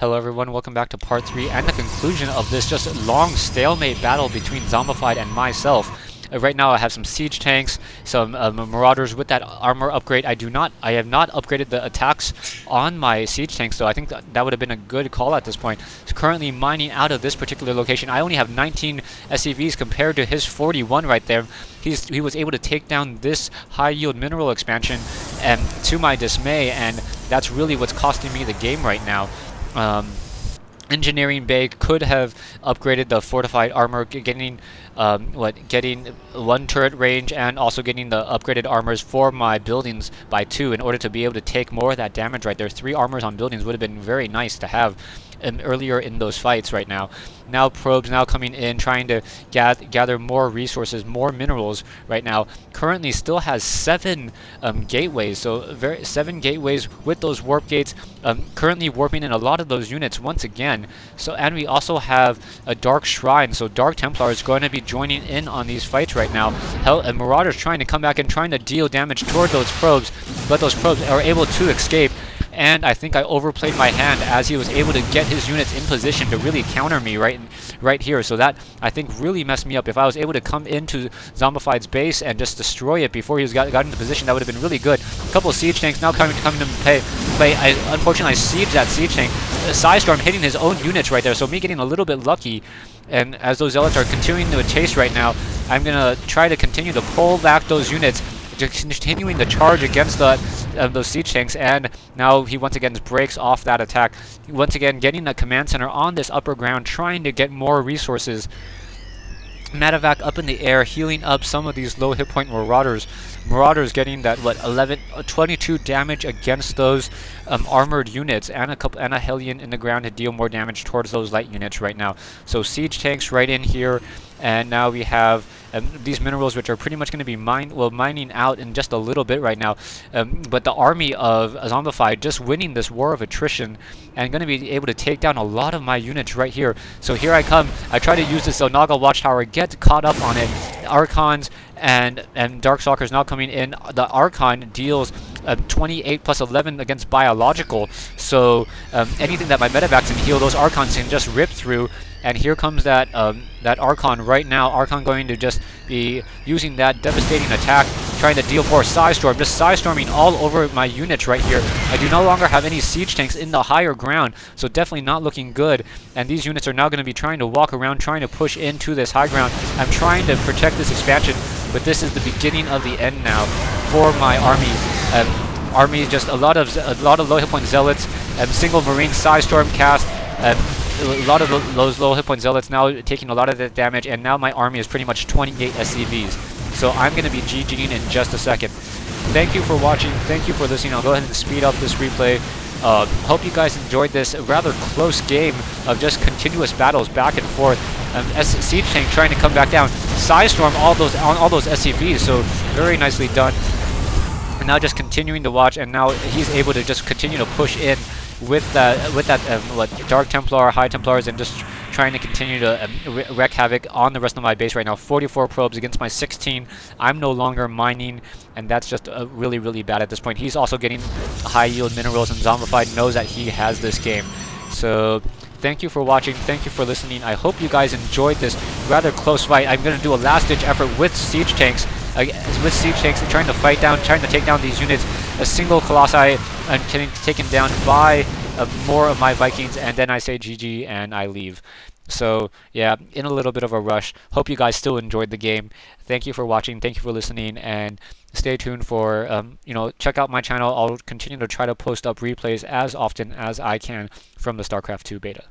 Hello everyone, welcome back to part 3 and the conclusion of this just long stalemate battle between Xombified and myself. Right now I have some siege tanks, some marauders with that armor upgrade. I have not upgraded the attacks on my siege tanks, so I think that would have been a good call at this point. So currently mining out of this particular location. I only have 19 SCVs compared to his 41 right there. He was able to take down this high yield mineral expansion, and to my dismay, and that's really what's costing me the game right now. Engineering Bay could have upgraded the fortified armor, getting one turret range and also getting the upgraded armors for my buildings by 2 in order to be able to take more of that damage right there. 3 armors on buildings would have been very nice to have earlier in those fights right now. Now probes now coming in, trying to gather more resources, more minerals right now. Currently still has 7 gateways, so 7 gateways with those warp gates, currently warping in a lot of those units once again. So, and we also have a Dark Shrine, so Dark Templar is going to be joining in on these fights right now. And Marauders trying to come back and trying to deal damage toward those probes, but those probes are able to escape. And I think I overplayed my hand as he was able to get his units in position to really counter me right here. So that, I think, really messed me up. If I was able to come into Zombified's base and just destroy it before he got into position, that would have been really good. A couple of siege tanks now coming to play. Unfortunately, I sieged that siege tank. Psystorm hitting his own units right there, so me getting a little bit lucky. And as those zealots are continuing to chase right now, I'm going to try to continue to pull back those units, continuing the charge against those siege tanks. And now he once again breaks off that attack, once again getting the command center on this upper ground, trying to get more resources. Medevac up in the air, healing up some of these low hit point marauders. Marauders getting that 22 damage against those armored units, and a Hellion in the ground to deal more damage towards those light units right now. So siege tanks right in here, and now we have these minerals, which are pretty much going to be mining out in just a little bit right now. But the army of Zombified just winning this war of attrition and going to be able to take down a lot of my units right here. So here I come. I try to use this Onaga Watchtower, get caught up on it. Archons and Darkstalkers now coming in. The Archon deals 28 plus 11 against biological, so anything that my medevacs can heal, those Archons can just rip through. And here comes that Archon right now. Archon going to just be using that devastating attack, trying to deal more Psystorm, just Psystorming all over my units right here. I do no longer have any siege tanks in the higher ground, so definitely not looking good. And these units are now going to be trying to walk around, trying to push into this high ground. I'm trying to protect this expansion, but this is the beginning of the end now for my army. Just a lot of low hit point zealots, single marine Psystorm cast. A lot of those low hit point zealots now taking a lot of that damage, and now my army is pretty much 28 SCVs. So I'm going to be GGing in just a second. Thank you for watching. Thank you for listening. I'll go ahead and speed up this replay. Hope you guys enjoyed this rather close game of just continuous battles back and forth. Siege tank trying to come back down. Psystorm all those SCVs. So very nicely done. And now just continuing to watch, and now he's able to just continue to push in with that Dark Templar, High Templars, and just trying to continue to wreak havoc on the rest of my base right now. 44 probes against my 16. I'm no longer mining, and that's just really, really bad at this point. He's also getting high yield minerals, and Zombified knows that he has this game. So thank you for watching. Thank you for listening. I hope you guys enjoyed this rather close fight. I'm going to do a last-ditch effort with siege tanks. Trying to fight down, trying to take down these units. A single Colossi and getting taken down by more of my Vikings, and then I say GG and I leave. So yeah, in a little bit of a rush. Hope you guys still enjoyed the game. Thank you for watching. Thank you for listening, and stay tuned for check out my channel. I'll continue to try to post up replays as often as I can from the StarCraft 2 beta.